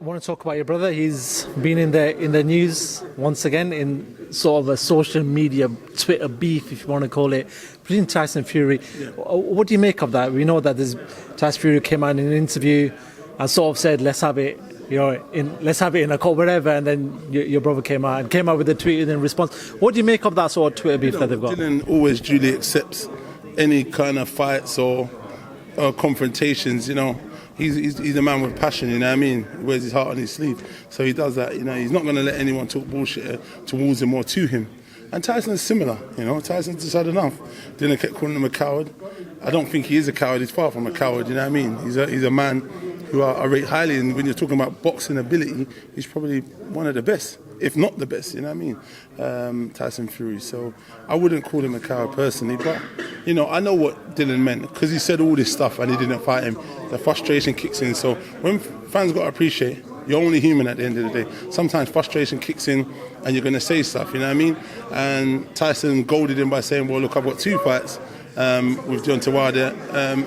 I want to talk about your brother. He's been in the news once again in sort of a social media Twitter beef, if you want to call it, between Tyson and Fury. Yeah. What do you make of that? We know that Tyson Fury came out in an interview and sort of said, "Let's have it, let's have it in a court, wherever." And then your brother came out with a tweet in response. What do you make of that sort of Twitter beef that they've got? Dillian always duly accepts any kind of fights or confrontations. He's a man with passion, you know what I mean? He wears his heart on his sleeve. So he does that, he's not going to let anyone talk bullshit towards him or to him. And Tyson's similar, Tyson's just had enough. Dylan kept calling him a coward. I don't think he is a coward, he's far from a coward, you know what I mean? He's a man who I rate highly, and when you're talking about boxing ability, he's probably one of the best, if not the best, you know what I mean? Tyson Fury. So I wouldn't call him a coward personally, but I know what Dylan meant, because he said all this stuff and he didn't fight him. The frustration kicks in. So when fans got to appreciate, you're only human at the end of the day. Sometimes frustration kicks in and you're going to say stuff, you know what I mean? And Tyson goaded him by saying, well, look, I've got 2 fights with John Tawada,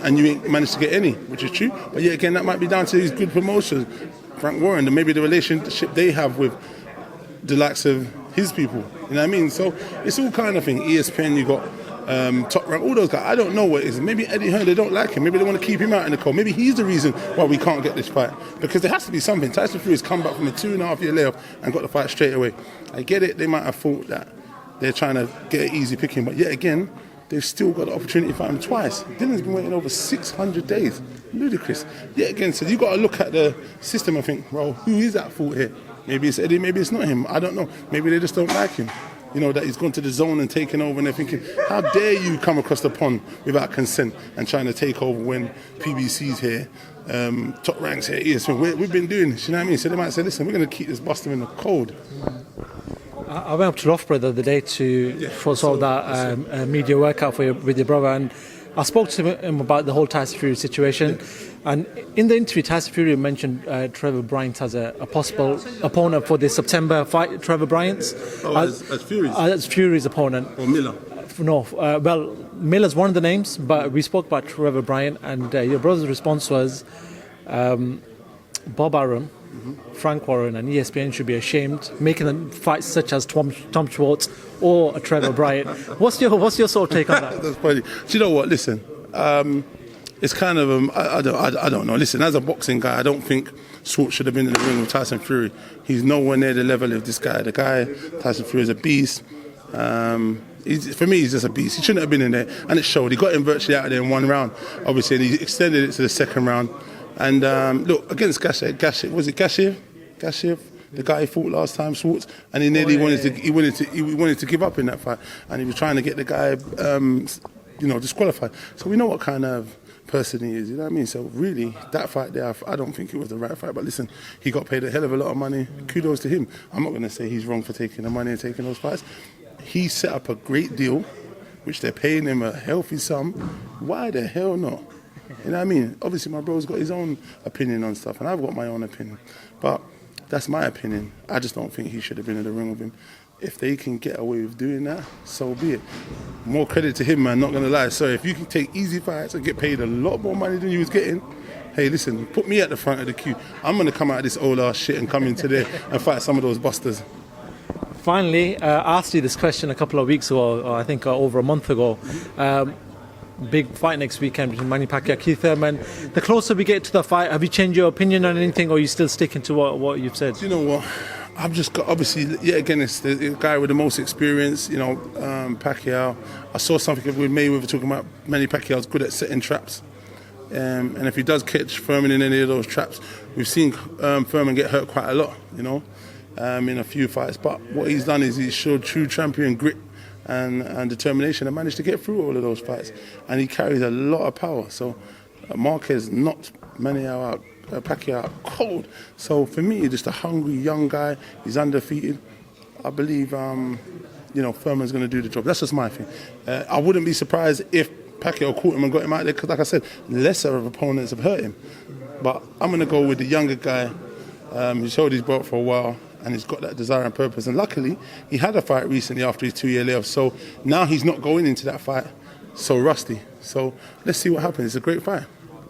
and you ain't managed to get any, which is true. But yet again, that might be down to his good promotion, Frank Warren, and maybe the relationship they have with the likes of his people, you know what I mean? So it's all kind of thing. ESPN, you got Top Rank, all those guys. I don't know what it is. Maybe Eddie Hearn, they don't like him. Maybe they want to keep him out in the cold. Maybe he's the reason why we can't get this fight. Because there has to be something. Tyson Fury's come back from a 2.5-year layoff and got the fight straight away. I get it. They might have thought that they're trying to get an easy picking, but yet again, they've still got the opportunity to fight him twice. Dylan's been waiting over 600 days. Ludicrous. Yet again, so you've got to look at the system and think, well, who is at fault here? Maybe it's Eddie, maybe it's not him. I don't know. Maybe they just don't like him. That he's gone to the zone and taken over, and they're thinking, how dare you come across the pond without consent and trying to take over when PBC's here, Top Rank's here, ESPN. We've been doing this, you know what I mean? So they might say, listen, we're going to keep this Buster in the cold. I went up to Loughborough the other day for sort of that media workout with your brother, and I spoke to him about the whole Tyson Fury situation. Yeah. And in the interview, Tyson Fury mentioned Trevor Bryant as a possible opponent for the September fight. Trevor Bryant's as Fury's? As Fury's opponent. Or Miller? No, well, Miller's one of the names, but we spoke about Trevor Bryant, and your brother's response was Bob Arum, Frank Warren and ESPN should be ashamed making them fights such as Tom Schwartz or a Trevor Bryant. What's your sort of take on that? That's funny. Do you know what? Listen, it's kind of I don't know. Listen, as a boxing guy, I don't think Schwartz should have been in the ring with Tyson Fury. He's nowhere near the level of this guy. The guy, Tyson Fury, is a beast. For me, he's just a beast. He shouldn't have been in there, and it showed. He got him virtually out of there in 1 round, obviously, and he extended it to the 2nd round. And look, against Gashev, was it Gashev? Gashev, the guy he fought last time, Schwartz, and he nearly wanted to give up in that fight, and he was trying to get the guy, disqualified. So we know what kind of person he is, you know what I mean? So really, that fight there, I don't think it was the right fight. But listen, he got paid a hell of a lot of money. Kudos to him. I'm not going to say he's wrong for taking the money and taking those fights. He set up a great deal, which they're paying him a healthy sum. Why the hell not? You know what I mean? Obviously, my bro's got his own opinion on stuff, and I've got my own opinion. But that's my opinion. I just don't think he should have been in the ring with him. If they can get away with doing that, so be it. More credit to him, man, not going to lie. So if you can take easy fights and get paid a lot more money than you was getting, hey, listen, put me at the front of the queue. I'm going to come out of this old ass shit and come into there and fight some of those busters. Finally, I asked you this question a couple of weeks ago, or I think over a month ago. Big fight next weekend between Manny Pacquiao, Keith Thurman. The closer we get to the fight, have you changed your opinion on anything, or are you still sticking to what you've said? Do you know what? I've just got, obviously, yet again, it's the guy with the most experience, Pacquiao. I saw something with Mayweather talking about Manny Pacquiao's good at setting traps. And if he does catch Thurman in any of those traps, we've seen Thurman get hurt quite a lot, in a few fights. But what he's done is he's showed true champion grit and determination and managed to get through all of those fights. And he carries a lot of power. So Marquez knocked Pacquiao out cold. So for me, just a hungry young guy. He's undefeated. I believe, Thurman's going to do the job. That's just my thing. I wouldn't be surprised if Pacquiao caught him and got him out there, because, like I said, lesser of opponents have hurt him. But I'm going to go with the younger guy. He showed his belt for a while, and he's got that desire and purpose. And luckily, he had a fight recently after his 2-year layoff. So now he's not going into that fight so rusty. So let's see what happens. It's a great fight.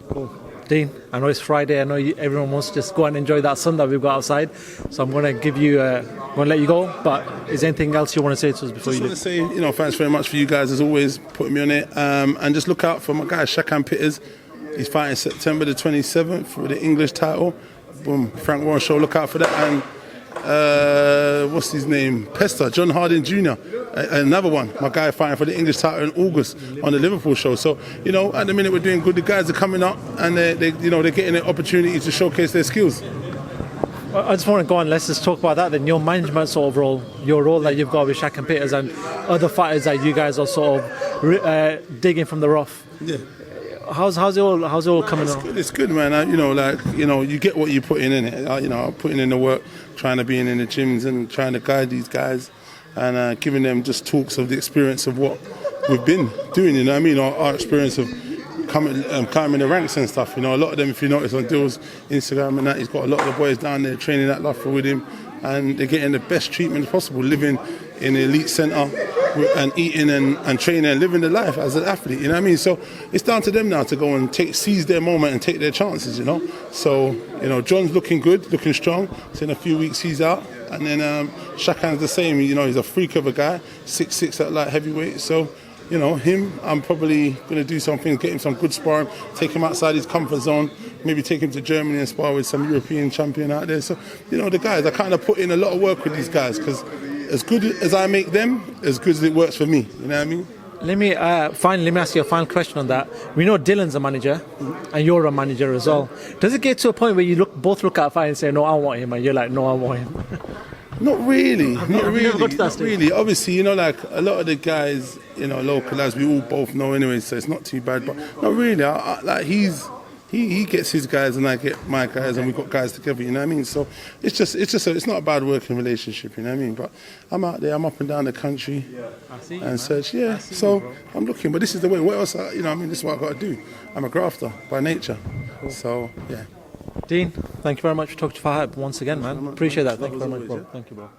Cool. Dean, I know it's Friday. I know everyone wants to just go and enjoy that sun that we've got outside. So I'm going to give you, going to let you go. But is there anything else you want to say to us before you leave? Just want to say, thanks very much for you guys as always putting me on it. And just look out for my guy Shakan Pitters. He's fighting September the 27th for the English title. Boom, Frank Warren show. Look out for that. And what's his name? Pester, John Harding Jr. Another one, my guy fighting for the English title in August on the Liverpool show. So, at the minute we're doing good. The guys are coming up and they're getting an opportunity to showcase their skills. I just want to go on, let's just talk about that then. Your management sort of role, your role that you've got with Shakan Pitters and other fighters that you guys are sort of digging from the rough. Yeah. How's it all coming on? It's good, man. You get what you put in it. I'm putting in the work, trying to be in the gyms and trying to guide these guys and giving them just talks of the experience of what we've been doing, our experience of climbing the ranks and stuff. A lot of them, if you notice on Dill's Instagram and that, he's got a lot of the boys down there training at Loughborough with him and they're getting the best treatment possible, living in an elite centre and eating and training and living the life as an athlete, So it's down to them now to go and seize their moment and take their chances, So, John's looking good, looking strong. So in a few weeks he's out. And then Shakan's the same, he's a freak of a guy, 6'6" at light heavyweight. So, him, I'm probably going to do something, get him some good sparring, take him outside his comfort zone, maybe take him to Germany and spar with some European champion out there. So, the guys, I kind of put in a lot of work with these guys because as good as I make them, as good as it works for me. You know what I mean? Let me ask you a final question on that. We know Dylan's a manager, and you're a manager as well. Does it get to a point where you both look at a fight and say, "No, I want him," and you're like, "No, I want him"? Not really. Not stage? really. Obviously, like a lot of the guys, local lads, we all both know anyway, so it's not too bad. But not really. He gets his guys and I get my guys and we've got guys together, you know what I mean? So it's not a bad working relationship, you know what I mean? But I'm out there, I'm up and down the country and such, yeah. So I'm looking, but this is the way. What else? This is what I've got to do. I'm a grafter by nature. Cool. So, yeah. Dean, thank you very much for talking to FightHype once again, man. Appreciate that. Thank you very much, bro. Thank you, bro.